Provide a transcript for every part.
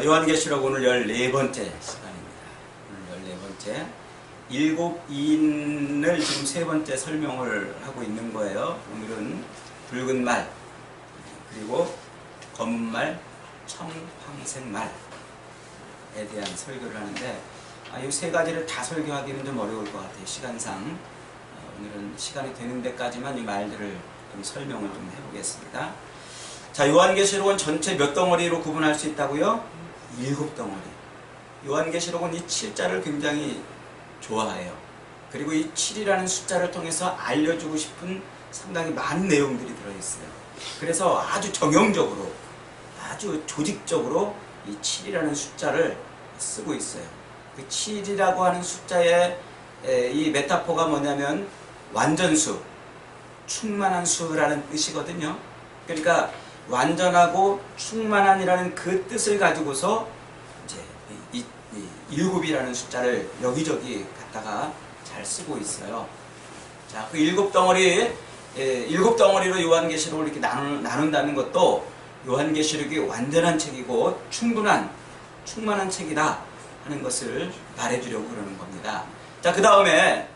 요한계시록 오늘 14번째 시간입니다. 오늘 14번째. 일곱 인을 지금 세 번째 설명을 하고 있는 거예요. 오늘은 붉은 말, 그리고 검은 말, 청황색 말에 대한 설교를 하는데, 이 세 가지를 다 설교하기는 좀 어려울 것 같아요. 시간상. 오늘은 시간이 되는 데까지만 이 말들을 좀 설명을 좀 해보겠습니다. 자, 요한계시록은 전체 몇 덩어리로 구분할 수 있다고요? 7덩어리. 요한계시록은 이 7자를 굉장히 좋아해요. 그리고 이 7이라는 숫자를 통해서 알려주고 싶은 상당히 많은 내용들이 들어있어요. 그래서 아주 정형적으로, 아주 조직적으로 이 7이라는 숫자를 쓰고 있어요. 그 7이라고 하는 숫자의 이 메타포가 뭐냐면 완전수, 충만한 수라는 뜻이거든요. 그러니까 완전하고 충만한이라는 그 뜻을 가지고서 이제 이 7이라는 숫자를 여기저기 갖다가 잘 쓰고 있어요. 자, 그 7덩어리, 7덩어리로 요한계시록을 이렇게 나눈다는 것도 요한계시록이 완전한 책이고 충만한 책이다 하는 것을 말해주려고 그러는 겁니다. 자, 그 다음에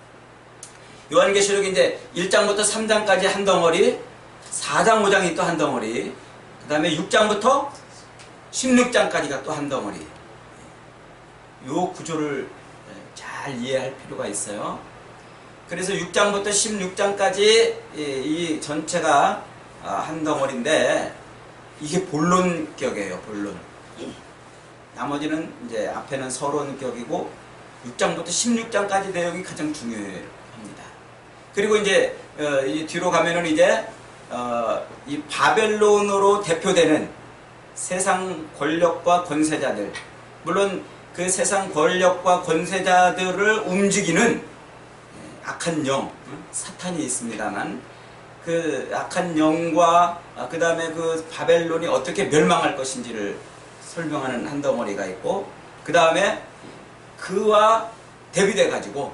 요한계시록이 이제 1장부터 3장까지 한 덩어리, 4장, 5장이 또 한 덩어리, 그 다음에 6장부터 16장까지가 또 한 덩어리. 요 구조를 잘 이해할 필요가 있어요. 그래서 6장부터 16장까지 이 전체가 한 덩어리인데, 이게 본론격이에요, 본론. 나머지는 이제 앞에는 서론격이고, 6장부터 16장까지 내용이 가장 중요합니다. 그리고 이제 이 뒤로 가면은 이제 이 바벨론으로 대표되는 세상 권력과 권세자들, 물론 그 세상 권력과 권세자들을 움직이는 악한 영, 사탄이 있습니다만, 그 악한 영과 그 다음에 그 바벨론이 어떻게 멸망할 것인지를 설명하는 한 덩어리가 있고, 그 다음에 그와 대비돼 가지고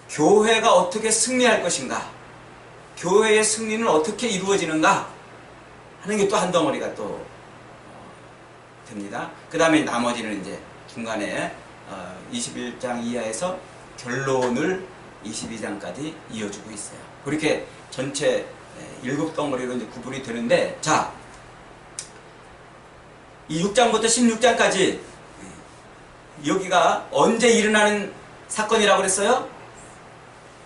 교회가 어떻게 승리할 것인가, 교회의 승리는 어떻게 이루어지는가 하는 게 또 한 덩어리가 또 됩니다. 그 다음에 나머지는 이제 중간에 21장 이하에서 결론을 22장까지 이어주고 있어요. 그렇게 전체 7덩어리로 이제 구분이 되는데, 자, 이 6장부터 16장까지 여기가 언제 일어나는 사건이라고 그랬어요?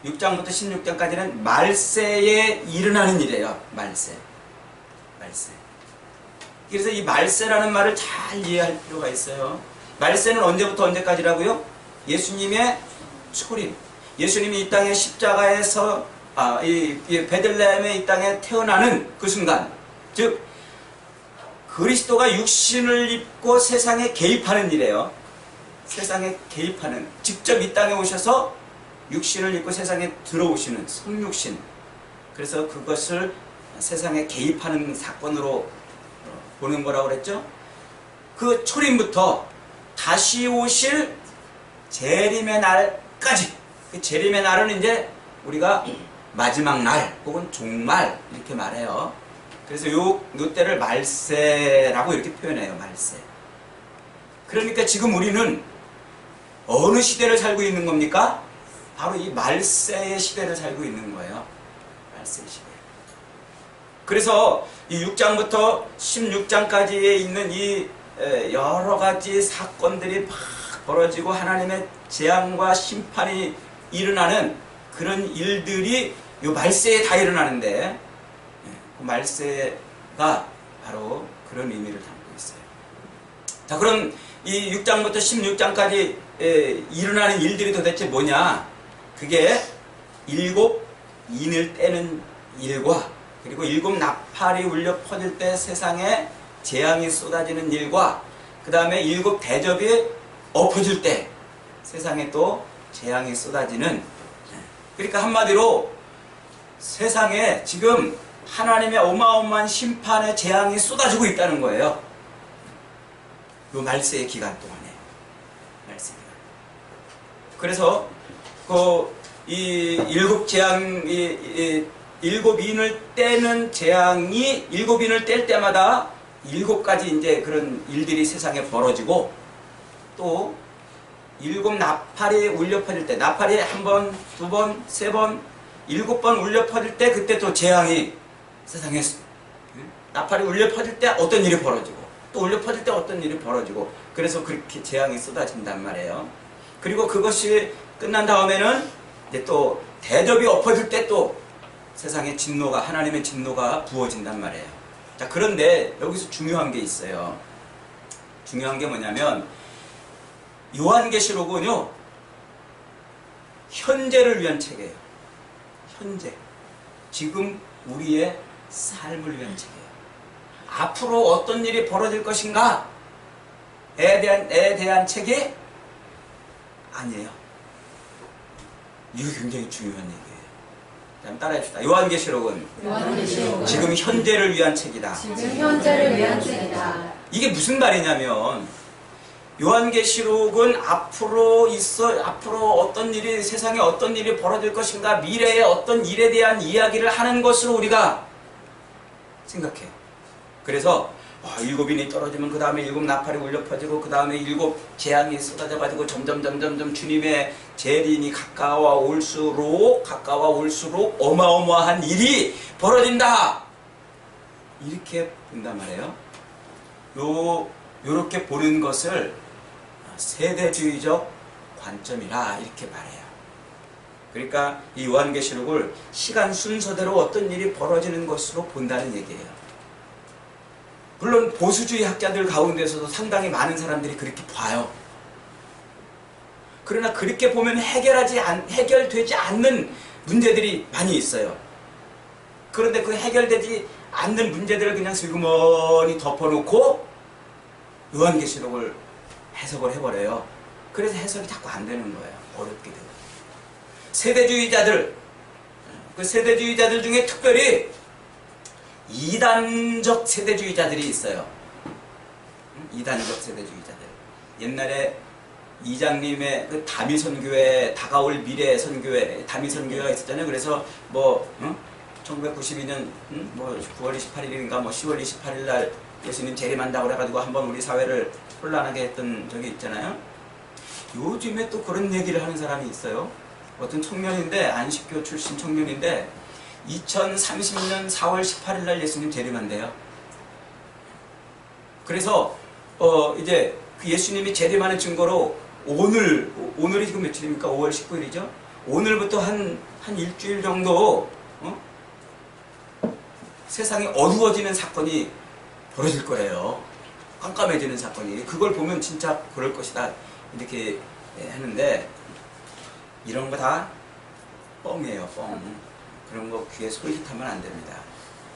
6장부터 16장까지는 말세에 일어나는 일이에요. 말세. 그래서 이 말세라는 말을 잘 이해할 필요가 있어요. 말세는 언제부터 언제까지라고요? 예수님의 초림. 예수님이 이 땅에 십자가에서 이 베들레헴의 이 땅에 태어나는 그 순간, 즉 그리스도가 육신을 입고 세상에 개입하는 일이에요. 세상에 개입하는, 직접 이 땅에 오셔서 육신을 입고 세상에 들어오시는 성육신. 그래서 그것을 세상에 개입하는 사건으로 보는 거라고 그랬죠. 그 초림부터 다시 오실 재림의 날까지, 그 재림의 날은 이제 우리가 마지막 날 혹은 종말 이렇게 말해요. 그래서 요 때를 말세라고 이렇게 표현해요. 말세. 그러니까 지금 우리는 어느 시대를 살고 있는 겁니까? 바로 이 말세의 시대를 살고 있는 거예요. 말세 시대. 그래서 이 6장부터 16장까지에 있는 이 여러 가지 사건들이 막 벌어지고 하나님의 재앙과 심판이 일어나는 그런 일들이 이 말세에 다 일어나는데, 그 말세가 바로 그런 의미를 담고 있어요. 자, 그럼 이 6장부터 16장까지 일어나는 일들이 도대체 뭐냐? 그게 7 인을 떼는 일과, 그리고 7 나팔이 울려 퍼질 때 세상에 재앙이 쏟아지는 일과, 그 다음에 7 대접이 엎어질 때 세상에 또 재앙이 쏟아지는, 그러니까 한마디로 세상에 지금 하나님의 어마어마한 심판의 재앙이 쏟아지고 있다는 거예요. 이 말세의 기간 동안에. 말세 기간. 그래서 이 7 재앙, 7 인을 떼는 재앙이 7 인을 뗄 때마다 7가지 이제 그런 일들이 세상에 벌어지고, 또 7 나팔이 울려 퍼질 때, 나팔이 1번, 2번, 3번, 7번 울려 퍼질 때, 그때 또 재앙이 세상에, 나팔이 울려 퍼질 때 어떤 일이 벌어지고, 또 울려 퍼질 때 어떤 일이 벌어지고, 그래서 그렇게 재앙이 쏟아진단 말이에요. 그리고 그것이 끝난 다음에는 이제 또 대접이 엎어질 때 또 세상에 진노가, 하나님의 진노가 부어진단 말이에요. 자, 그런데 여기서 중요한 게 있어요. 중요한 게 뭐냐면, 요한계시록은요, 현재를 위한 책이에요. 현재. 지금 우리의 삶을 위한 책이에요. 앞으로 어떤 일이 벌어질 것인가에 대한 책이 아니에요. 이게 굉장히 중요한 얘기예요. 한번 따라합시다. 요한계시록은 지금 현재를 위한 책이다. 지금 현재를 위한 책이다. 이게 무슨 말이냐면, 요한계시록은 앞으로 어떤 일이, 세상에 어떤 일이 벌어질 것인가, 미래의 어떤 일에 대한 이야기를 하는 것으로 우리가 생각해요. 그래서 7인이 떨어지면 그 다음에 7 나팔이 울려 퍼지고, 그 다음에 7 재앙이 쏟아져가지고 점점 주님의 재림이 가까워올수록 어마어마한 일이 벌어진다, 이렇게 본단 말이에요. 요렇게 보는 것을 세대주의적 관점이라 이렇게 말해요. 그러니까 이 요한계시록을 시간 순서대로 어떤 일이 벌어지는 것으로 본다는 얘기예요. 물론 보수주의 학자들 가운데서도 상당히 많은 사람들이 그렇게 봐요. 그러나 그렇게 보면 해결되지 않는 문제들이 많이 있어요. 그런데 그 해결되지 않는 문제들을 그냥 슬그머니 덮어놓고 요한계시록을 해석을 해버려요. 그래서 해석이 자꾸 안 되는 거예요. 어렵게 되고. 세대주의자들, 그 세대주의자들 중에 특별히 이단적 세대주의자들이 있어요. 이단적 세대주의자들. 옛날에 이장님의 그 다미선교회, 다가올 미래 선교회, 다미선교회가 있었잖아요. 그래서 1992년 9월 28일인가 10월 28일 날 예수님 재림한다고 그래가지고 한번 우리 사회를 혼란하게 했던 적이 있잖아요. 요즘에 또 그런 얘기를 하는 사람이 있어요. 어떤 청년인데, 안식교 출신 청년인데 2030년 4월 18일 날 예수님 재림한대요. 그래서 이제 그 예수님이 재림하는 증거로 오늘이 지금 며칠입니까? 5월 19일이죠. 오늘부터 한 일주일 정도 세상이 어두워지는 사건이 벌어질 거래요. 깜깜해지는 사건이. 그걸 보면 진짜 그럴 것이다, 이렇게 하는데, 이런 거 다 뻥이에요, 뻥. 그런 거 귀에 솔깃하면 안 됩니다.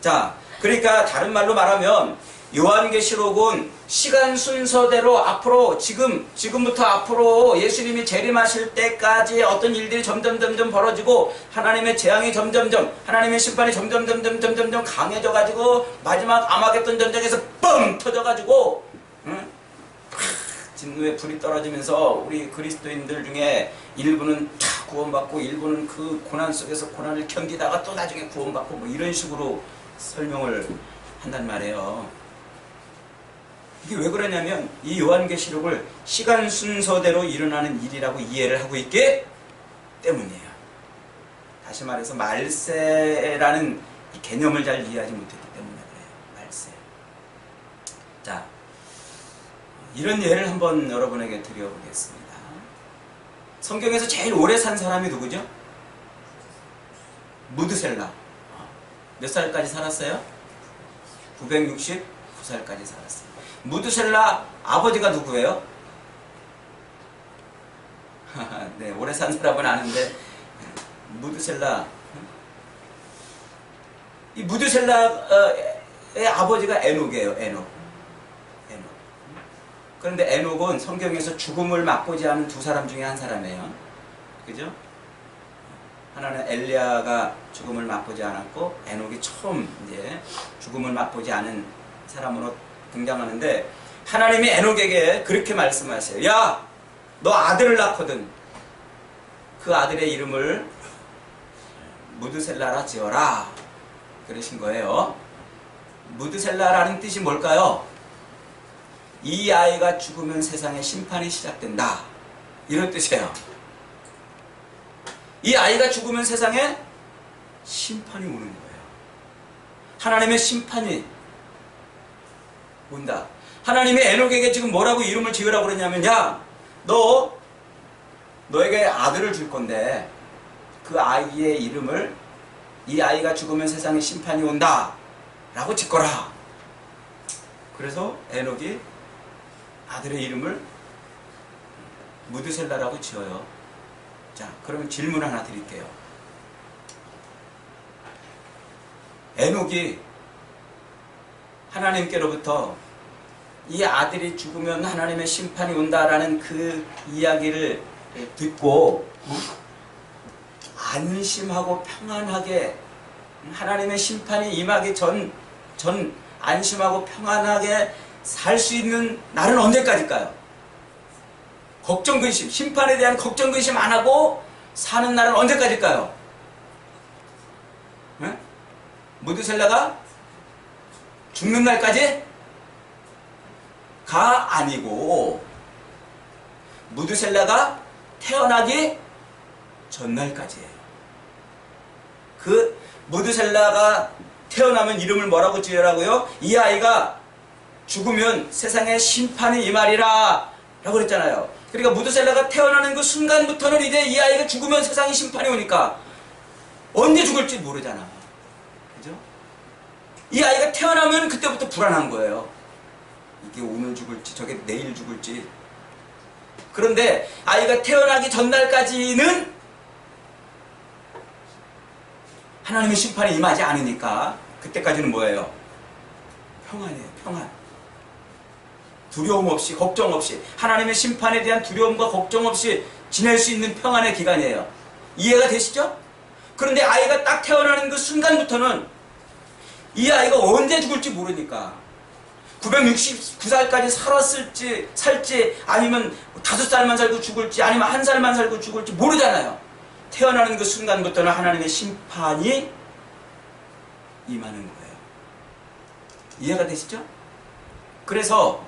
자, 그러니까 다른 말로 말하면 요한계시록은 시간 순서대로 앞으로, 지금부터 앞으로 예수님이 재림하실 때까지 어떤 일들이 점점 벌어지고, 하나님의 재앙이 하나님의 심판이 점점 강해져가지고, 마지막 아마겟돈 전쟁에서 뻥 터져가지고, 진노의 불이 떨어지면서 우리 그리스도인들 중에 일부는 다 구원받고, 일부는 그 고난 속에서 고난을 견디다가 또 나중에 구원받고, 뭐 이런 식으로 설명을 한단 말이에요. 이게 왜 그러냐면, 이 요한계시록을 시간 순서대로 일어나는 일이라고 이해를 하고 있기 때문이에요. 다시 말해서 말세라는 이 개념을 잘 이해하지 못했기 때문에 그래요. 말세. 자, 이런 예를 한번 여러분에게 드려보겠습니다. 성경에서 제일 오래 산 사람이 누구죠? 무드셀라. 몇 살까지 살았어요? 969살까지 살았어요. 무드셀라 아버지가 누구예요? 네, 오래 산 사람은 아는데, 무드셀라. 이 무드셀라의 아버지가 에녹이에요. 에녹. 그런데 에녹은 성경에서 죽음을 맛보지 않은 두 사람 중에 한 사람이에요. 그죠? 하나는 엘리야가 죽음을 맛보지 않았고, 에녹이 처음 이제 죽음을 맛보지 않은 사람으로 등장하는데, 하나님이 에녹에게 그렇게 말씀하세요. 야, 너 아들을 낳거든. 그 아들의 이름을 무드셀라라 지어라. 그러신 거예요. 무드셀라라는 뜻이 뭘까요? 이 아이가 죽으면 세상에 심판이 시작된다. 이런 뜻이에요. 이 아이가 죽으면 세상에 심판이 오는 거예요. 하나님의 심판이 온다. 하나님이 에녹에게 지금 뭐라고 이름을 지으라고 그랬냐면, 야, 너에게 아들을 줄 건데 그 아이의 이름을, 이 아이가 죽으면 세상에 심판이 온다 라고 짓거라. 그래서 에녹이 아들의 이름을 무드셀라라고 지어요. 자, 그러면 질문 하나 드릴게요. 에녹이 하나님께로부터 이 아들이 죽으면 하나님의 심판이 온다라는 그 이야기를 듣고 안심하고 평안하게, 하나님의 심판이 임하기 전 안심하고 평안하게 살 수 있는 날은 언제까지일까요? 걱정 근심, 심판에 대한 걱정 근심 안 하고 사는 날은 언제까지일까요? 네? 무드셀라가 죽는 날까지? 가 아니고 무드셀라가 태어나기 전날까지예요. 그 무드셀라가 태어나면 이름을 뭐라고 지으라고요? 이 아이가 죽으면 세상에 심판이 임하리라 라고 그랬잖아요. 그러니까 무드셀라가 태어나는 그 순간부터는 이제 이 아이가 죽으면 세상에 심판이 오니까 언제 죽을지 모르잖아. 그죠? 이 아이가 태어나면 그때부터 불안한 거예요. 이게 오늘 죽을지 저게 내일 죽을지. 그런데 아이가 태어나기 전날까지는 하나님의 심판이 임하지 않으니까 그때까지는 뭐예요? 평안이에요. 평안. 두려움 없이, 걱정 없이, 하나님의 심판에 대한 두려움과 걱정 없이 지낼 수 있는 평안의 기간이에요. 이해가 되시죠? 그런데 아이가 딱 태어나는 그 순간부터는 이 아이가 언제 죽을지 모르니까 969살까지 살지 아니면 5살만 살고 죽을지 아니면 1살만 살고 죽을지 모르잖아요. 태어나는 그 순간부터는 하나님의 심판이 임하는 거예요. 이해가 되시죠? 그래서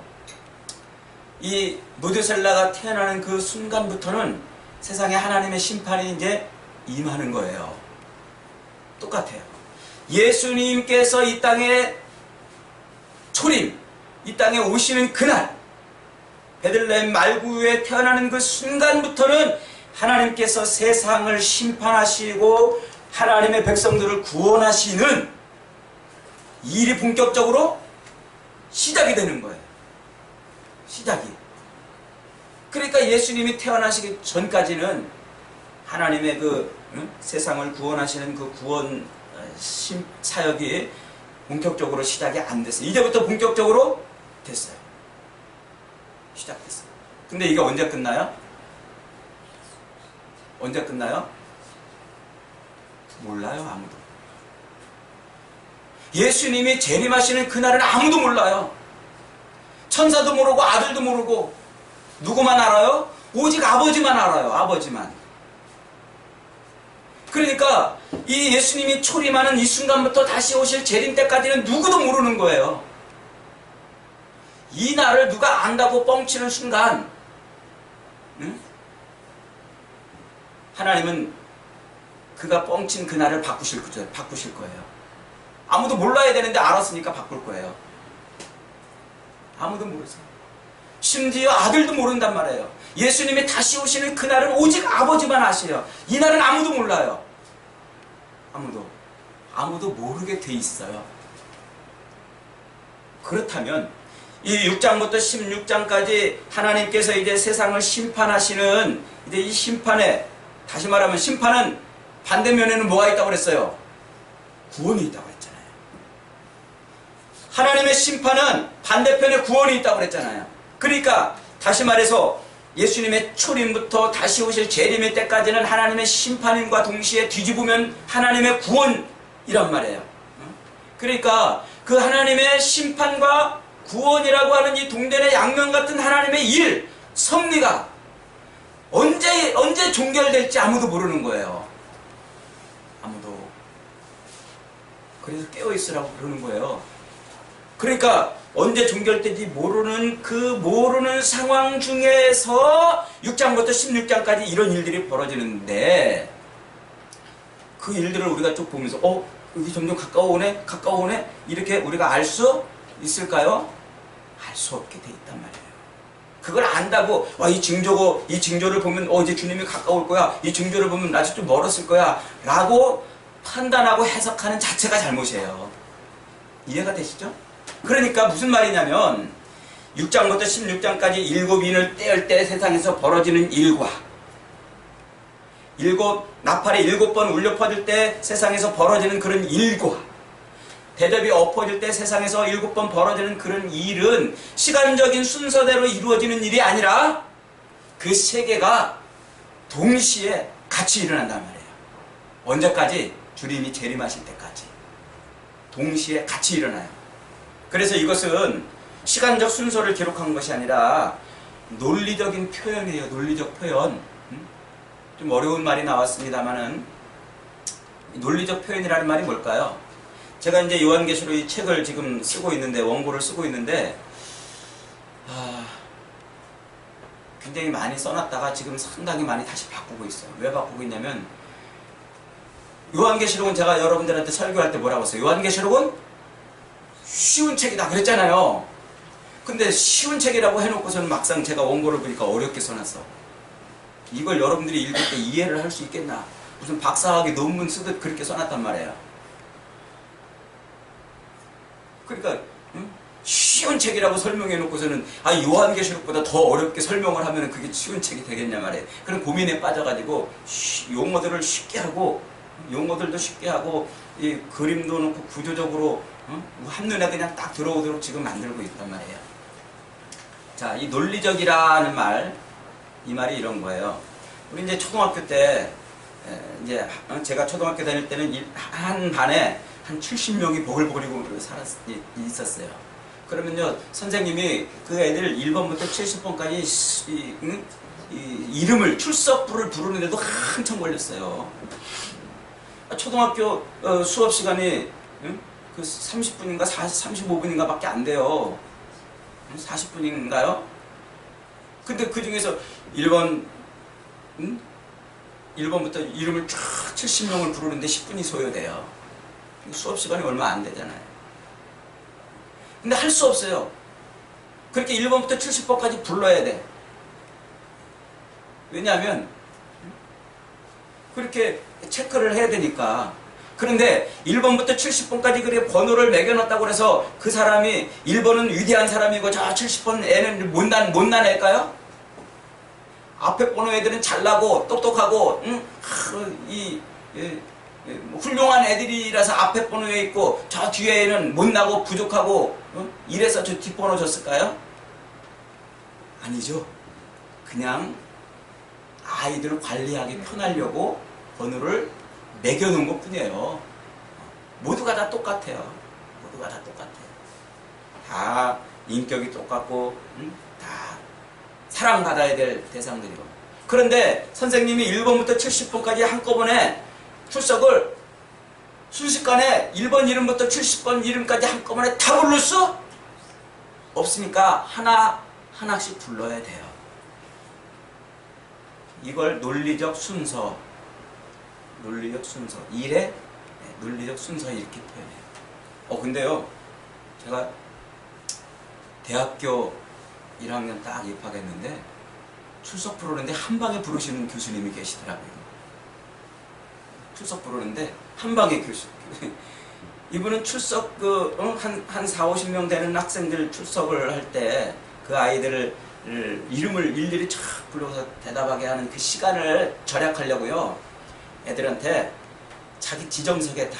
이 무드셀라가 태어나는 그 순간부터는 세상에 하나님의 심판이 이제 임하는 거예요. 똑같아요. 예수님께서 이 땅에 초림, 이 땅에 오시는 그날, 베들레헴 말구에 태어나는 그 순간부터는 하나님께서 세상을 심판하시고 하나님의 백성들을 구원하시는 일이 본격적으로 시작이 되는 거예요. 시작이. 그러니까 예수님이 태어나시기 전까지는 하나님의 세상을 구원하시는 그 구원 사역이 본격적으로 시작이 안 됐어요. 이제부터 본격적으로 됐어요. 시작됐어요. 근데 이게 언제 끝나요? 언제 끝나요? 몰라요, 아무도. 예수님이 재림하시는 그날은 아무도 몰라요. 천사도 모르고 아들도 모르고 누구만 알아요? 오직 아버지만 알아요. 아버지만. 그러니까 이 예수님이 초림하는 이 순간부터 다시 오실 재림 때까지는 누구도 모르는 거예요. 이 날을 누가 안다고 뻥치는 순간, 응? 하나님은 그가 뻥친 그 날을 바꾸실 거예요. 아무도 몰라야 되는데 알았으니까 바꿀 거예요. 아무도 모르세요. 심지어 아들도 모른단 말이에요. 예수님이 다시 오시는 그날은 오직 아버지만 아세요. 이 날은 아무도 몰라요. 아무도 모르게 돼 있어요. 그렇다면 이 6장부터 16장까지 하나님께서 이제 세상을 심판하시는 이제 이 심판에, 다시 말하면 심판은 반대면에는 뭐가 있다고 그랬어요? 구원이 있다고 했잖아요. 하나님의 심판은 반대편에 구원이 있다고 그랬잖아요. 그러니까 다시 말해서 예수님의 초림부터 다시 오실 재림의 때까지는 하나님의 심판임과 동시에 뒤집으면 하나님의 구원이란 말이에요. 그러니까 그 하나님의 심판과 구원이라고 하는 이 동전의 양면 같은 하나님의 일, 섭리가 언제 종결될지 아무도 모르는 거예요. 아무도. 그래서 깨어있으라고 그러는 거예요. 그러니까 언제 종결될지 모르는 그 모르는 상황 중에서 6장부터 16장까지 이런 일들이 벌어지는데 그 일들을 우리가 쭉 보면서 여기 점점 가까워오네 가까워오네 이렇게 우리가 알 수 있을까요? 알 수 없게 돼 있단 말이에요. 그걸 안다고 이 징조를 보면 이제 주님이 가까울 거야, 이 징조를 보면 아직 좀 멀었을 거야 라고 판단하고 해석하는 자체가 잘못이에요. 이해가 되시죠? 그러니까 무슨 말이냐면 6장부터 16장까지 일곱 인을 떼을 때 세상에서 벌어지는 일과 나팔이 7번 울려 퍼질 때 세상에서 벌어지는 그런 일과 대접이 엎어질 때 세상에서 7번 벌어지는 그런 일은 시간적인 순서대로 이루어지는 일이 아니라 그 세 개가 동시에 같이 일어난단 말이에요. 언제까지? 주님이 재림하실 때까지 동시에 같이 일어나요. 그래서 이것은 시간적 순서를 기록한 것이 아니라 논리적인 표현이에요. 논리적 표현. 좀 어려운 말이 나왔습니다만은 논리적 표현이라는 말이 뭘까요? 제가 이제 요한계시록 이 책을 지금 쓰고 있는데, 원고를 쓰고 있는데 굉장히 많이 써놨다가 지금 상당히 많이 다시 바꾸고 있어요. 왜 바꾸고 있냐면 요한계시록은 제가 여러분들한테 설교할 때 뭐라고 했어요? 요한계시록은 쉬운 책이다 그랬잖아요. 근데 쉬운 책이라고 해놓고서는 막상 제가 원고를 보니까 어렵게 써놨어. 이걸 여러분들이 읽을 때 이해를 할 수 있겠나? 무슨 박사학위 논문 쓰듯 그렇게 써놨단 말이에요. 그러니까 쉬운 책이라고 설명해놓고서는 요한계시록보다 더 어렵게 설명을 하면 그게 쉬운 책이 되겠냐 말이에요. 그런 고민에 빠져가지고 용어들을 쉽게 하고 용어들도 쉽게 하고 이 그림도 놓고 구조적으로 한눈에 그냥 딱 들어오도록 지금 만들고 있단 말이에요. 자, 이 논리적이라는 말, 이 말이 이런 거예요. 우리 이제 초등학교 때 이제 제가 초등학교 다닐 때는 한 반에 한 70명이 보글보글이고 있었어요. 그러면요 선생님이 그 애들 1번부터 70번까지 이름을 출석부를 부르는데도 한참 걸렸어요. 초등학교 수업 시간이 그 30분인가 35분인가 밖에 안 돼요. 40분인가요? 근데 그 중에서 1번부터 이름을 쫙 70명을 부르는데 10분이 소요돼요. 수업 시간이 얼마 안 되잖아요. 근데 할 수 없어요. 그렇게 1번부터 70번까지 불러야 돼. 왜냐하면 그렇게 체크를 해야 되니까. 그런데 1번부터 70번까지 그렇게 번호를 매겨놨다고 해서 그 사람이 1번은 위대한 사람이고 저 70번 애는 못난 애일까요? 앞에 번호 애들은 잘나고 똑똑하고 훌륭한 애들이라서 앞에 번호에 있고 저 뒤에는 못나고 부족하고 이래서 저 뒷번호 줬을까요? 아니죠. 그냥 아이들을 관리하기 편하려고 번호를 매겨놓은 것 뿐이에요. 모두가 다 똑같아요. 모두가 다 똑같아요. 다 인격이 똑같고 다 사랑받아야 될 대상들이고. 그런데 선생님이 1번부터 70번까지 한꺼번에 출석을 순식간에 1번 이름부터 70번 이름까지 한꺼번에 다 부를 수 없으니까 하나씩 불러야 돼요. 이걸 논리적 순서, 일의 논리적 순서 이렇게 표현해요. 근데요 제가 대학교 1학년 딱 입학했는데 출석 부르는데 한 방에 부르시는 교수님이 계시더라고요. 출석 부르는데 한 방에 교수. 이분은 출석 한 4, 50명 되는 학생들 출석을 할 때 그 아이들을 이름을 일일이 쫙 불러서 대답하게 하는 그 시간을 절약하려고요. 애들한테 자기 지정석에 딱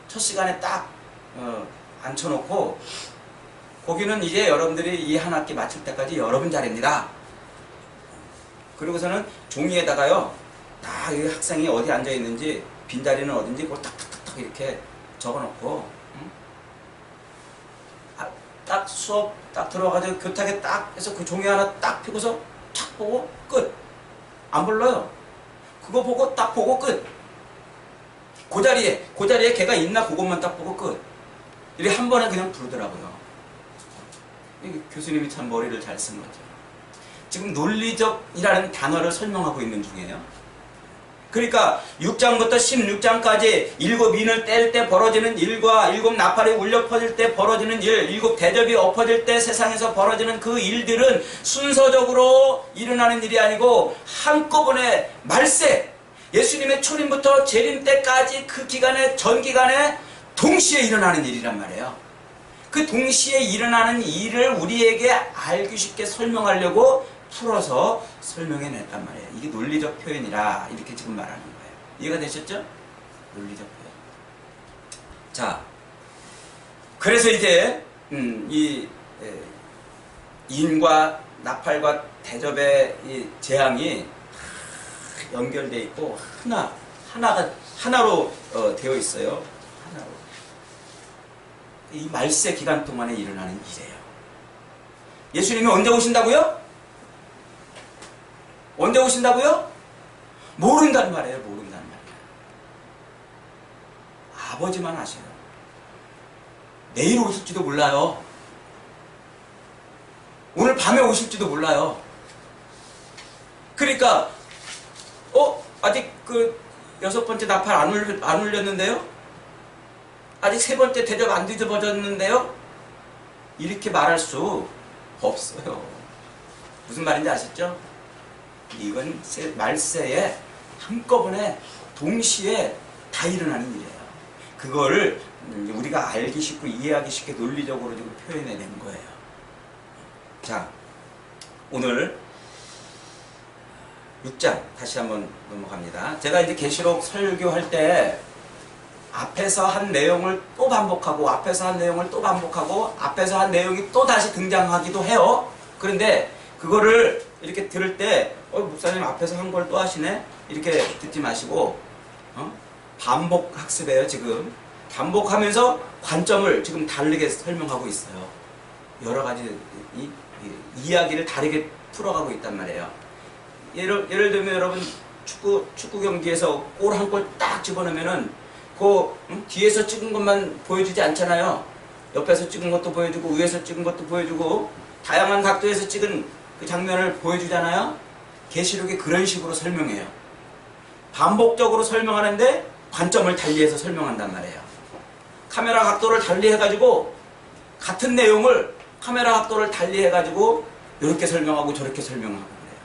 첫 시간에 딱 앉혀놓고 거기는 이제 여러분들이 이 한 학기 마칠 때까지 여러분 자리입니다. 그리고서는 종이에다가요 딱 이 학생이 어디 앉아있는지 빈자리는 어딘지 그걸 탁탁탁탁 이렇게 적어놓고 딱 수업 딱 들어가서 교탁에 딱 해서 그 종이 하나 딱 펴고서 탁 보고 끝. 안 불러요. 그거 보고 딱 보고 끝. 그 자리에 걔가 있나 그것만 딱 보고 끝. 이렇게 한 번에 그냥 부르더라고요. 교수님이 참 머리를 잘 쓴 거죠. 지금 논리적이라는 단어를 설명하고 있는 중이에요. 그러니까 6장부터 16장까지 7인을 뗄 때 벌어지는 일과 7 나팔이 울려 퍼질 때 벌어지는 일, 7 대접이 엎어질 때 세상에서 벌어지는 그 일들은 순서적으로 일어나는 일이 아니고 한꺼번에 말세, 예수님의 초림부터 재림 때까지 그 기간에, 전 기간에 동시에 일어나는 일이란 말이에요. 그 동시에 일어나는 일을 우리에게 알기 쉽게 설명하려고 풀어서 설명해냈단 말이에요. 이게 논리적 표현이라 이렇게 지금 말하는 거예요. 이해가 되셨죠? 논리적 표현. 자, 그래서 이제 인과 나팔과 대접의 이 재앙이 연결되어 있고 하나로 되어 있어요. 하나로. 이 말세 기간 동안에 일어나는 일이에요. 예수님이 언제 오신다고요? 언제 오신다고요? 모른다는 말이에요. 모른다는 말이에요. 아버지만 아셔요. 내일 오실지도 몰라요. 오늘 밤에 오실지도 몰라요. 그러니까 아직 그 6번째 나팔 안 울렸는데요? 아직 3번째 대접 안 뒤집어졌는데요? 이렇게 말할 수 없어요. 무슨 말인지 아시죠? 이건 말세에 한꺼번에 동시에 다 일어나는 일이에요. 그거를 우리가 알기 쉽고 이해하기 쉽게 논리적으로 지금 표현해낸 거예요. 자, 오늘 6장 다시 한번 넘어갑니다. 제가 이제 계시록 설교할 때 앞에서 한 내용을 또 반복하고 앞에서 한 내용을 또 반복하고 앞에서 한 내용이 또 다시 등장하기도 해요. 그런데 그거를 이렇게 들을 때 목사님 앞에서 한 걸 또 하시네? 이렇게 듣지 마시고 반복 학습이에요. 지금 반복하면서 관점을 지금 다르게 설명하고 있어요. 여러 가지 이야기를 다르게 풀어가고 있단 말이에요. 예를 들면 여러분 축구 경기에서 골 한 골 딱 집어넣으면은 뒤에서 찍은 것만 보여주지 않잖아요. 옆에서 찍은 것도 보여주고 위에서 찍은 것도 보여주고 다양한 각도에서 찍은 그 장면을 보여주잖아요. 계시록이 그런 식으로 설명해요. 반복적으로 설명하는데 관점을 달리해서 설명한단 말이에요. 카메라 각도를 달리해가지고 같은 내용을 카메라 각도를 달리해가지고 이렇게 설명하고 저렇게 설명하고 그래요.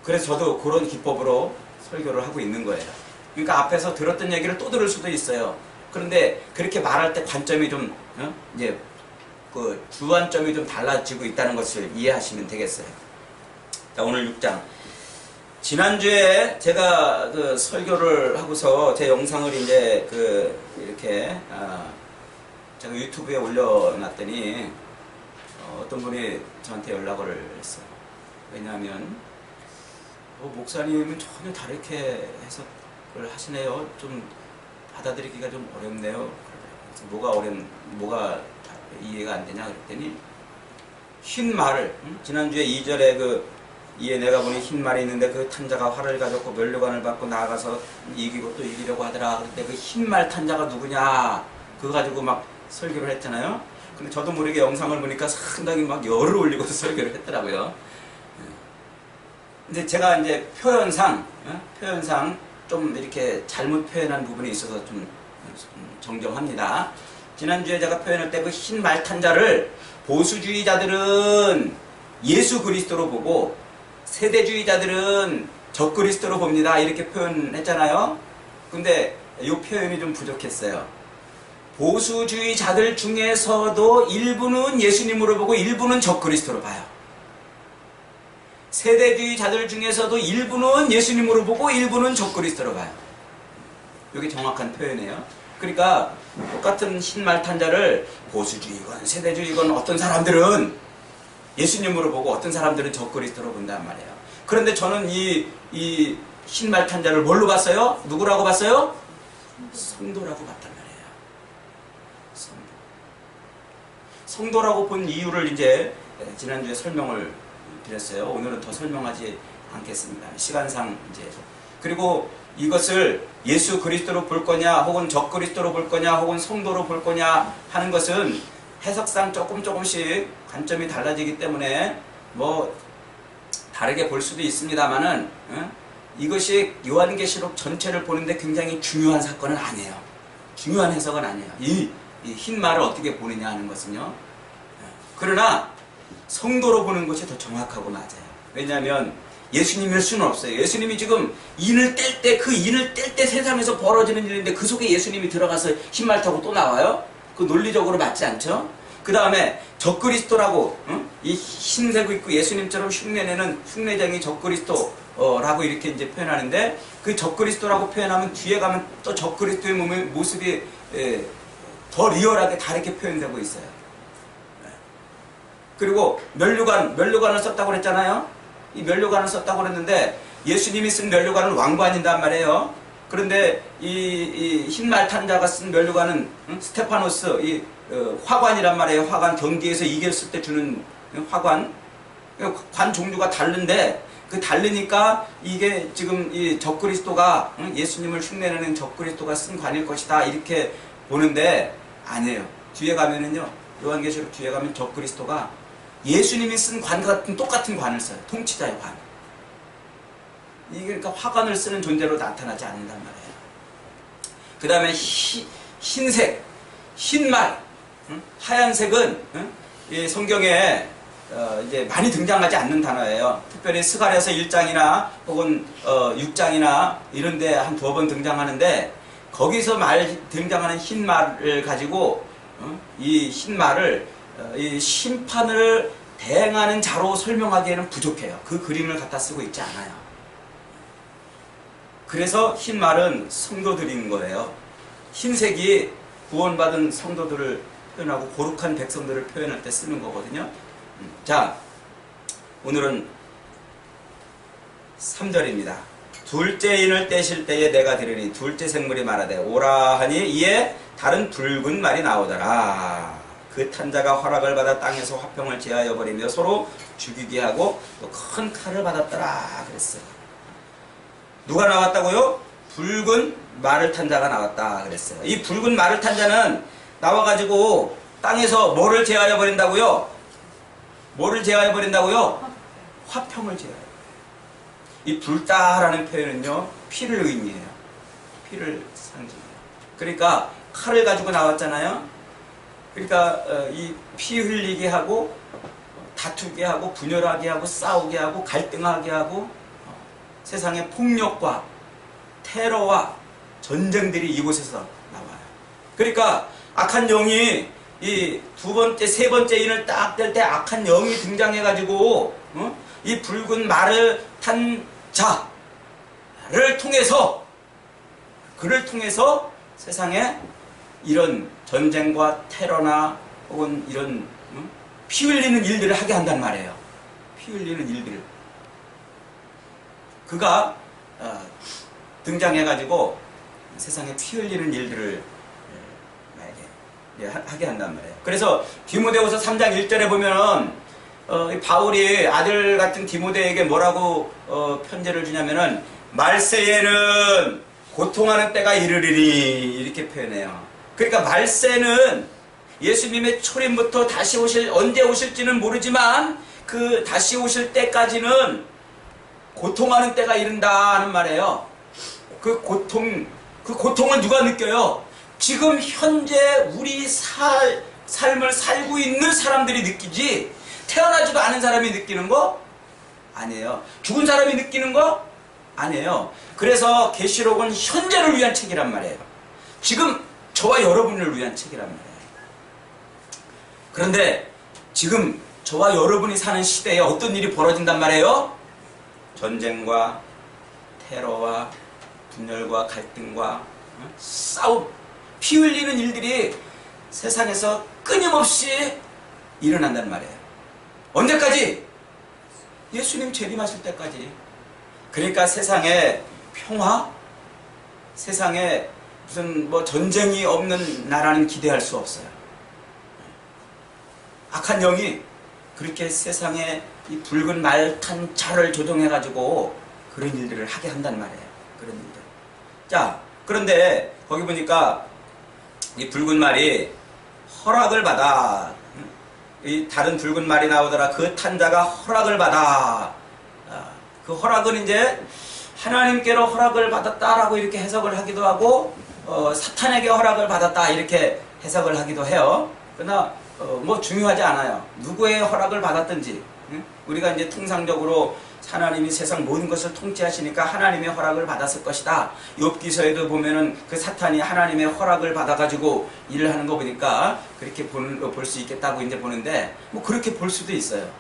그래서 저도 그런 기법으로 설교를 하고 있는 거예요. 그러니까 앞에서 들었던 얘기를 또 들을 수도 있어요. 그런데 그렇게 말할 때 관점이 좀 이제 그 주안점이 좀 달라지고 있다는 것을 이해하시면 되겠어요. 자, 오늘 6장. 지난주에 제가 그 설교를 하고서 제 영상을 이제 이렇게 제가 유튜브에 올려놨더니 어떤 분이 저한테 연락을 했어요. 왜냐하면 목사님은 전혀 다르게 해석을 하시네요. 좀 받아들이기가 좀 어렵네요. 뭐가 이해가 안 되냐 그랬더니 흰 말을 지난주에 2절에 내가 보니 흰 말이 있는데 그 탄자가 활을 가졌고 면류관을 받고 나아가서 이기고 또 이기려고 하더라. 그때 그 흰 말 탄자가 누구냐 그거 가지고 막 설교를 했잖아요. 근데 저도 모르게 영상을 보니까 상당히 막 열을 올리고서 설교를 했더라고요. 근데 제가 이제 표현상 좀 이렇게 잘못 표현한 부분이 있어서 좀 정정합니다. 지난주에 제가 표현할 때 그 흰 말탄자를 보수주의자들은 예수 그리스도로 보고 세대주의자들은 적그리스도로 봅니다. 이렇게 표현했잖아요. 근데 이 표현이 좀 부족했어요. 보수주의자들 중에서도 일부는 예수님으로 보고 일부는 적그리스도로 봐요. 세대주의자들 중에서도 일부는 예수님으로 보고 일부는 적그리스도로 봐요. 이게 정확한 표현이에요. 그러니까 똑같은 흰말탄자를 보수주의건 세대주의건 어떤 사람들은 예수님으로 보고 어떤 사람들은 적그리스도로 본단 말이에요. 그런데 저는 이 흰말탄자를 뭘로 봤어요? 누구라고 봤어요? 성도라고 봤단 말이에요. 성도라고 본 이유를 이제 지난주에 설명을 드렸어요. 오늘은 더 설명하지 않겠습니다. 시간상 이제. 그리고 이것을 예수 그리스도로 볼 거냐 혹은 적그리스도로 볼 거냐 혹은 성도로 볼 거냐 하는 것은 해석상 조금씩 관점이 달라지기 때문에 뭐 다르게 볼 수도 있습니다만은 이것이 요한계시록 전체를 보는데 굉장히 중요한 사건은 아니에요. 중요한 해석은 아니에요. 이 흰 말을 어떻게 보느냐 하는 것은요. 그러나 성도로 보는 것이 더 정확하고 맞아요. 왜냐하면 예수님일 수는 없어요. 예수님이 지금 인을 뗄 때 그 인을 뗄 때 세상에서 벌어지는 일인데 그 속에 예수님이 들어가서 흰말 타고 또 나와요? 그 논리적으로 맞지 않죠? 그 다음에 적그리스도라고 이 흰색 입고 예수님처럼 흉내내는 흉내쟁이 적그리스도라고 이렇게 이제 표현하는데 그 적그리스도라고 표현하면 뒤에 가면 또 적그리스도의 모습이 더 리얼하게 다르게 표현되고 있어요. 그리고 면류관을 썼다고 그랬잖아요. 이 면류관을 썼다고 그랬는데 예수님이 쓴 면류관은 왕관이란 말이에요. 그런데 이 흰말 탄 자가 쓴 면류관은 스테파노스 이 화관이란 말이에요. 화관 경기에서 이겼을 때 주는 화관. 관 종류가 다른데 그 다르니까 이게 지금 이 적그리스도가 예수님을 흉내내는 적그리스도가 쓴 관일 것이다 이렇게 보는데 아니에요. 뒤에 가면은요. 요한계시록 뒤에 가면 적그리스도가 예수님이 쓴 관 같은 똑같은 관을 써요. 통치자의 관. 이게 그러니까 화관을 쓰는 존재로 나타나지 않는단 말이에요. 그 다음에 흰색, 흰말, 하얀색은 이 성경에 이제 많이 등장하지 않는 단어예요. 특별히 스가랴서 1장이나 혹은 6장이나 이런 데 한 두어 번 등장하는데 거기서 등장하는 흰말을 가지고 이 흰말을 이 심판을 대행하는 자로 설명하기에는 부족해요. 그 그림을 갖다 쓰고 있지 않아요. 그래서 흰말은 성도들인 거예요. 흰색이 구원받은 성도들을 표현하고 거룩한 백성들을 표현할 때 쓰는 거거든요. 자, 오늘은 3절입니다. 둘째 인을 떼실 때에 내가 들으니 둘째 생물이 말하되 오라 하니 이에 다른 붉은 말이 나오더라. 그 탄자가 허락을 받아 땅에서 화평을 제하여 버리며 서로 죽이게 하고 또 큰 칼을 받았더라 그랬어요. 누가 나왔다고요? 붉은 말을 탄 자가 나왔다 그랬어요. 이 붉은 말을 탄 자는 나와가지고 땅에서 뭐를 제하여 버린다고요? 뭐를 제하여 버린다고요? 화평을 제하여. 이 불다라는 표현은요, 피를 의미해요. 피를 상징해요. 그러니까 칼을 가지고 나왔잖아요. 그러니까 이 피 흘리게 하고 다투게 하고 분열하게 하고 싸우게 하고 갈등하게 하고 세상의 폭력과 테러와 전쟁들이 이곳에서 나와요. 그러니까 악한 영이 이 두 번째, 세 번째 인을 딱 뗄 때 악한 영이 등장해가지고 이 붉은 말을 탄 자를 통해서 그를 통해서 세상에 이런 전쟁과 테러나 혹은 이런 피 흘리는 일들을 하게 한단 말이에요. 피 흘리는 일들을. 그가 등장해가지고 세상에 피 흘리는 일들을 하게 한단 말이에요. 그래서 디모데후서 3장 1절에 보면은 바울이 아들 같은 디모데에게 뭐라고 편지를 주냐면은 말세에는 고통하는 때가 이르리니 이렇게 표현해요. 그러니까 말세는 예수님의 초림부터 다시 언제 오실지는 모르지만 그 다시 오실 때까지는 고통하는 때가 이른다는 말이에요. 그 고통을 누가 느껴요? 지금 현재 우리 삶을 살고 있는 사람들이 느끼지 태어나지도 않은 사람이 느끼는 거 아니에요. 죽은 사람이 느끼는 거 아니에요. 그래서 계시록은 현재를 위한 책이란 말이에요. 지금 저와 여러분을 위한 책이란 말이에요. 그런데 지금 저와 여러분이 사는 시대에 어떤 일이 벌어진단 말이에요? 전쟁과 테러와 분열과 갈등과 싸움, 피 흘리는 일들이 세상에서 끊임없이 일어난단 말이에요. 언제까지? 예수님 재림하실 때까지. 그러니까 세상에 평화, 세상에 무슨 뭐 전쟁이 없는 나라는 기대할 수 없어요. 악한 영이 그렇게 세상에 이 붉은 말 탄 자를 조종해가지고 그런 일들을 하게 한단 말이에요. 그런 일들. 자, 그런데 거기 보니까 이 붉은 말이 허락을 받아. 이 다른 붉은 말이 나오더라. 그 탄자가 허락을 받아. 그 허락은 이제 하나님께로 허락을 받았다라고 이렇게 해석을 하기도 하고, 사탄에게 허락을 받았다 이렇게 해석을 하기도 해요. 그러나 뭐 중요하지 않아요. 누구의 허락을 받았든지. 우리가 이제 통상적으로 하나님이 세상 모든 것을 통치하시니까 하나님의 허락을 받았을 것이다. 욥기서에도 보면은 그 사탄이 하나님의 허락을 받아가지고 일을 하는 거 보니까 그렇게 볼 수 있겠다고 이제 보는데, 뭐 그렇게 볼 수도 있어요.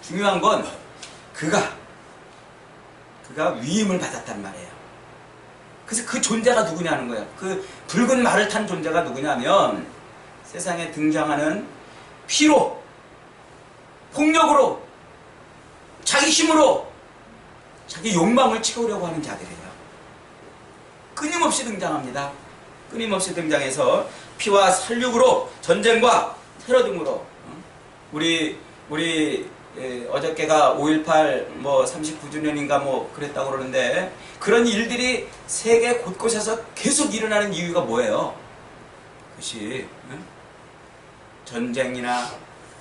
중요한 건 그가 위임을 받았단 말이에요. 그래서 그 존재가 누구냐는 거예요. 그 붉은 말을 탄 존재가 누구냐면 세상에 등장하는 피로, 폭력으로, 자기 힘으로 자기 욕망을 채우려고 하는 자들이에요. 끊임없이 등장합니다. 끊임없이 등장해서 피와 살육으로 전쟁과 테러 등으로, 우리 어저께가 5.18 뭐 39주년인가 뭐 그랬다고 그러는데, 그런 일들이 세계 곳곳에서 계속 일어나는 이유가 뭐예요? 그것이 전쟁이나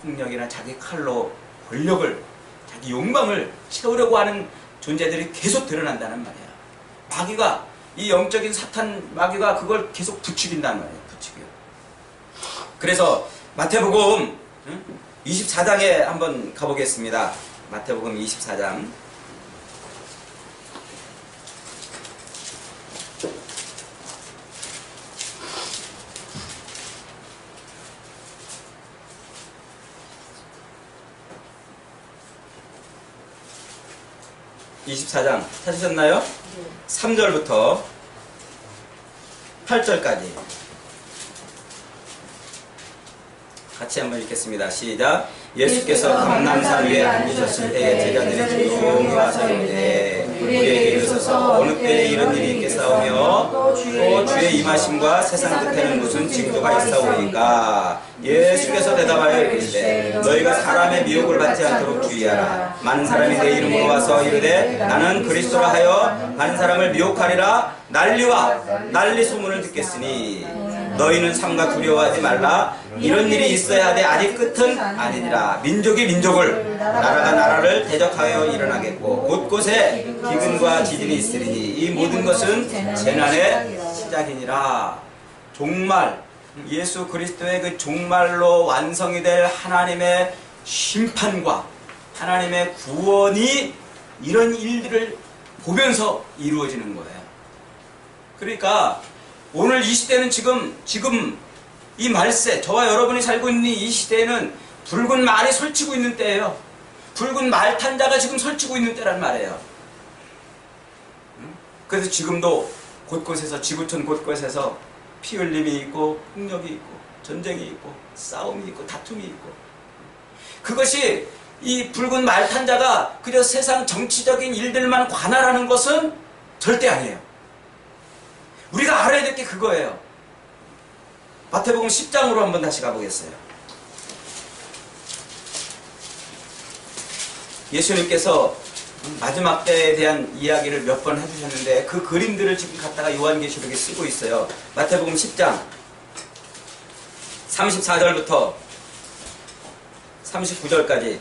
폭력이나 자기 칼로 권력을, 자기 욕망을 채우려고 하는 존재들이 계속 드러난다는 말이야. 마귀가, 이 영적인 사탄 마귀가 그걸 계속 부추긴다는 말이에요. 부추겨요. 그래서 마태복음 24장에 한번 가보겠습니다. 마태복음 24장. 찾으셨나요? 3절부터 8절까지 같이 한번 읽겠습니다. 시작. 예수께서 감람산 위에 앉으셨을 때에 제자들이 조용히 와서 이르되 우리에게 이르소서 어느 때에 이런 일이 있겠사오며 또 주의 임하심과 세상 끝에는 무슨 징조가 있사오이까. 예수께서 대답하여 이르시되 너희가 사람의 미혹을 받지 않도록 주의하라. 많은 사람이 내 이름으로 와서 이르되 나는 그리스도라 하여 많은 사람을 미혹하리라. 난리 소문을 듣겠으니 너희는 삼가 두려워하지 말라. 이런 일이 있어야 하되 아직 끝은 아니니라. 민족이 민족을, 나라가 나라를 대적하여 일어나겠고 곳곳에 기근과 지진이 있으리니 이 모든 것은 재난의 시작이니라. 종말, 예수 그리스도의 그 종말로 완성이 될 하나님의 심판과 하나님의 구원이 이런 일들을 보면서 이루어지는 거예요. 그러니까 오늘 이 시대는 지금 이 말세, 저와 여러분이 살고 있는 이 시대에는 붉은 말이 설치고 있는 때예요. 붉은 말 탄자가 지금 설치고 있는 때란 말이에요. 그래서 지금도 곳곳에서, 지구촌 곳곳에서 피 흘림이 있고 폭력이 있고 전쟁이 있고 싸움이 있고 다툼이 있고, 그것이 이 붉은 말 탄자가 그저 세상 정치적인 일들만 관할하는 것은 절대 아니에요. 우리가 알아야 될 게 그거예요. 마태복음 10장으로 한번 다시 가보겠어요. 예수님께서 마지막 때에 대한 이야기를 몇 번 해주셨는데 그 그림들을 지금 갖다가 요한계시록에 쓰고 있어요. 마태복음 10장 34절부터 39절까지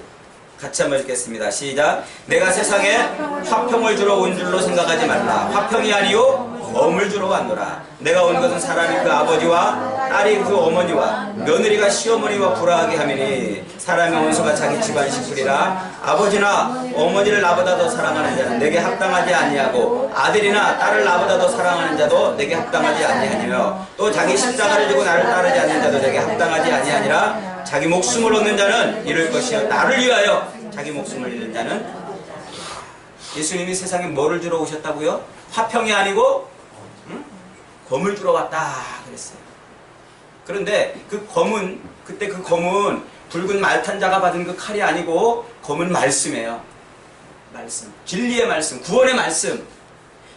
같이 한번 읽겠습니다. 시작. 내가 세상에 화평을 주러 온 줄로 생각하지 말라. 화평이 아니요 검을 주러 왔노라. 내가 온 것은 사람이 그 아버지와 딸이 그 어머니와 며느리가 시어머니와 불화하게 하매니 사람의 원수가 자기 집안 식구리라. 아버지나 어머니를 나보다 더 사랑하는 자는 내게 합당하지 아니하고 아들이나 딸을 나보다 더 사랑하는 자도 내게 합당하지 아니하니며 또 자기 십자가를 지고 나를 따르지 않는 자도 내게 합당하지 아니하니라. 자기 목숨을 얻는 자는 잃을 것이요 나를 위하여 자기 목숨을 잃는 자는. 예수님이 세상에 뭐를 주러 오셨다고요? 화평이 아니고 검을 주러 왔다 그랬어요. 그런데 그 검은, 그때 그 검은 붉은 말탄자가 받은 그 칼이 아니고 검은 말씀이에요. 말씀, 진리의 말씀, 구원의 말씀.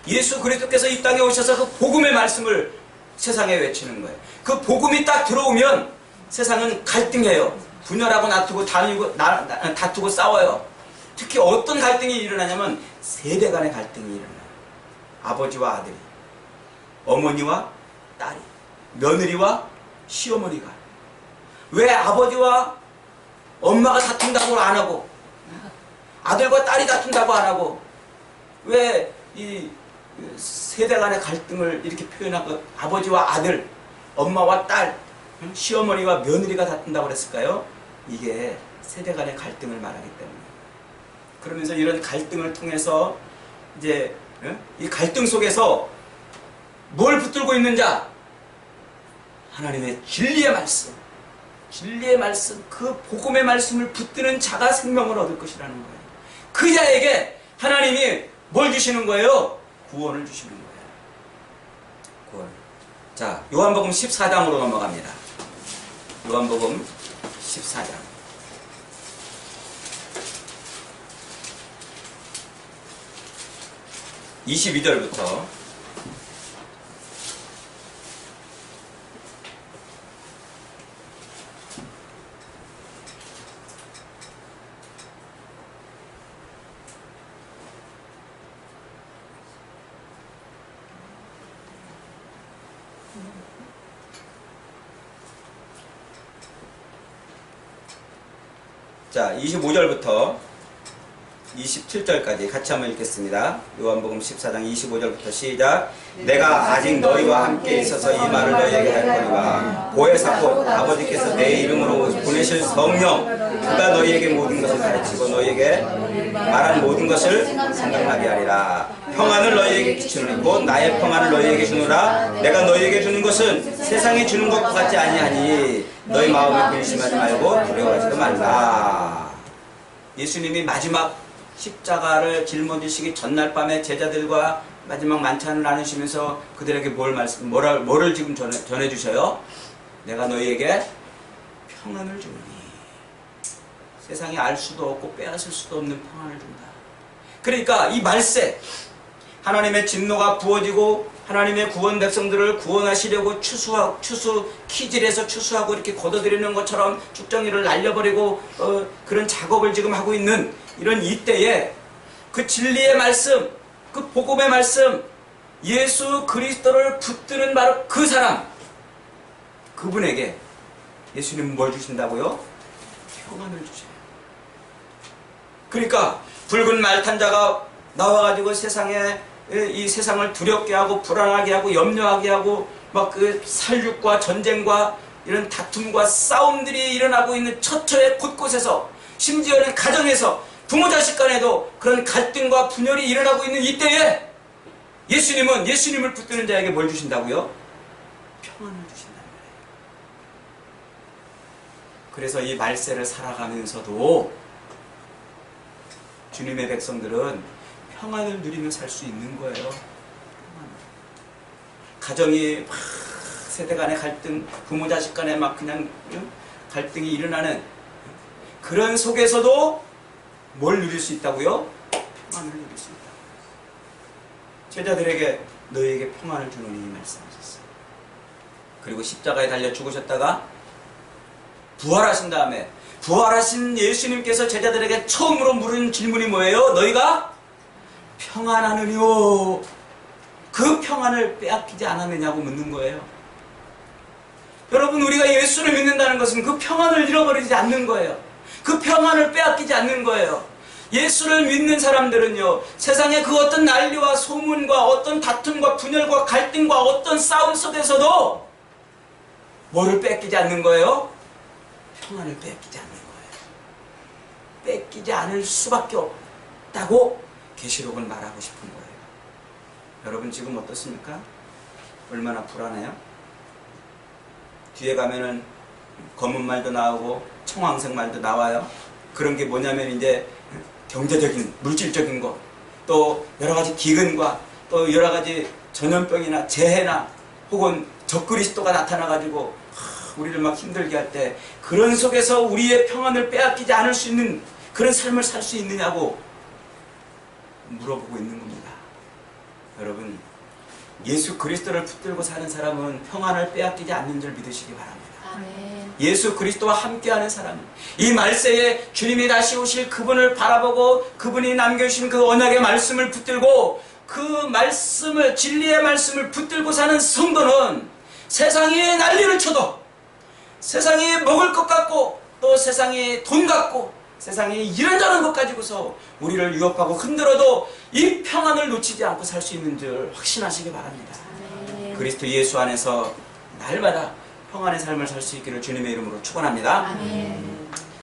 예수 그리스도께서 이 땅에 오셔서 그 복음의 말씀을 세상에 외치는 거예요. 그 복음이 딱 들어오면 세상은 갈등해요. 분열하고 다투고 싸워요. 특히 어떤 갈등이 일어나냐면 세대 간의 갈등이 일어나요. 아버지와 아들이. 어머니와 딸이, 며느리와 시어머니가. 왜 아버지와 엄마가 다툰다고 안 하고, 아들과 딸이 다툰다고 안 하고, 왜 이 세대 간의 갈등을 이렇게 표현하고 아버지와 아들, 엄마와 딸, 시어머니와 며느리가 다툰다고 그랬을까요? 이게 세대 간의 갈등을 말하기 때문에. 그러면서 이런 갈등을 통해서 이제 이 갈등 속에서 뭘 붙들고 있는 자? 하나님의 진리의 말씀, 진리의 말씀, 그 복음의 말씀을 붙드는 자가 생명을 얻을 것이라는 거예요. 그 자에게 하나님이 뭘 주시는 거예요? 구원을 주시는 거예요. 구원. 자, 요한복음 14장으로 넘어갑니다. 요한복음 14장. 22절부터 자, 25절부터 27절까지 같이 한번 읽겠습니다. 요한복음 14장 25절부터 시작. 내가 아직 너희와 함께 있어서 이 말을 너희에게 할 거니와 보혜사 곧 아버지께서 내 이름으로 보내실 성령 그가 너희에게 모든 것을 가르치고 너희에게 말한 모든 것을 생각나게 하리라. 평안을 너희에게 끼치노니 곧 나의 평안을 너희에게 주노라. 내가 너희에게 주는 것은 세상이 주는 것과 같지 아니하니 너희 마음을 근심하지 말고 두려워하지도 말라. 예수님이 마지막 십자가를 짊어지시기 전날 밤에 제자들과 마지막 만찬을 나누시면서 그들에게 뭐를 지금 전해주셔요? 내가 너희에게 평안을 주니 세상이 알 수도 없고 빼앗을 수도 없는 평안을 준다. 그러니까 이 말세, 하나님의 진노가 부어지고 하나님의 구원 백성들을 구원하시려고 키질에서 추수하고 이렇게 걷어들이는 것처럼 쭉정이를 날려버리고 그런 작업을 지금 하고 있는 이런 이때에 그 진리의 말씀, 그 복음의 말씀, 예수 그리스도를 붙드는 바로 그 사람, 그분에게 예수님은 뭘 주신다고요? 평안을 주셔요. 그러니까 붉은 말탄자가 나와가지고 이 세상을 두렵게 하고 불안하게 하고 염려하게 하고 막 그 살육과 전쟁과 이런 다툼과 싸움들이 일어나고 있는 처처의 곳곳에서 심지어는 가정에서 부모 자식 간에도 그런 갈등과 분열이 일어나고 있는 이때에 예수님을 붙드는 자에게 뭘 주신다고요? 평안을 주신다는 거예요. 그래서 이 말세를 살아가면서도 주님의 백성들은 평안을 누리며 살 수 있는 거예요. 가정이 막 세대 간의 갈등, 부모 자식 간에 막 그냥 갈등이 일어나는 그런 속에서도 뭘 누릴 수 있다고요? 평안을 누릴 수 있다. 제자들에게 너희에게 평안을 주노니 말씀하셨어요. 그리고 십자가에 달려 죽으셨다가 부활하신 다음에 부활하신 예수님께서 제자들에게 처음으로 물은 질문이 뭐예요? 너희가 평안하느뇨? 그 평안을 빼앗기지 않았느냐고 묻는 거예요. 여러분, 우리가 예수를 믿는다는 것은 그 평안을 잃어버리지 않는 거예요. 그 평안을 빼앗기지 않는 거예요. 예수를 믿는 사람들은요, 세상의 그 어떤 난리와 소문과 어떤 다툼과 분열과 갈등과 어떤 싸움 속에서도 뭐를 뺏기지 않는 거예요? 평안을 뺏기지 않는 거예요. 뺏기지 않을 수밖에 없다고 계시록은 말하고 싶은 거예요. 여러분 지금 어떻습니까? 얼마나 불안해요? 뒤에 가면은 검은 말도 나오고 청황색 말도 나와요. 그런 게 뭐냐면 이제 경제적인, 물질적인 것, 또 여러 가지 기근과 또 여러 가지 전염병이나 재해나 혹은 적그리스도가 나타나가지고 우리를 막 힘들게 할 때 그런 속에서 우리의 평안을 빼앗기지 않을 수 있는 그런 삶을 살 수 있느냐고 물어보고 있는 겁니다. 여러분, 예수 그리스도를 붙들고 사는 사람은 평안을 빼앗기지 않는 줄 믿으시기 바랍니다. 아멘. 예수 그리스도와 함께하는 사람은 이 말세에 주님이 다시 오실 그분을 바라보고 그분이 남겨주신 그 언약의 말씀을 붙들고 그 말씀을, 진리의 말씀을 붙들고 사는 성도는 세상이 난리를 쳐도, 세상이 먹을 것 같고 또 세상이 돈 같고 세상이 이런저런 것 가지고서 우리를 유혹하고 흔들어도 이 평안을 놓치지 않고 살 수 있는 줄 확신하시기 바랍니다. 그리스도 예수 안에서 날마다 평안의 삶을 살 수 있기를 주님의 이름으로 축원합니다. 아멘.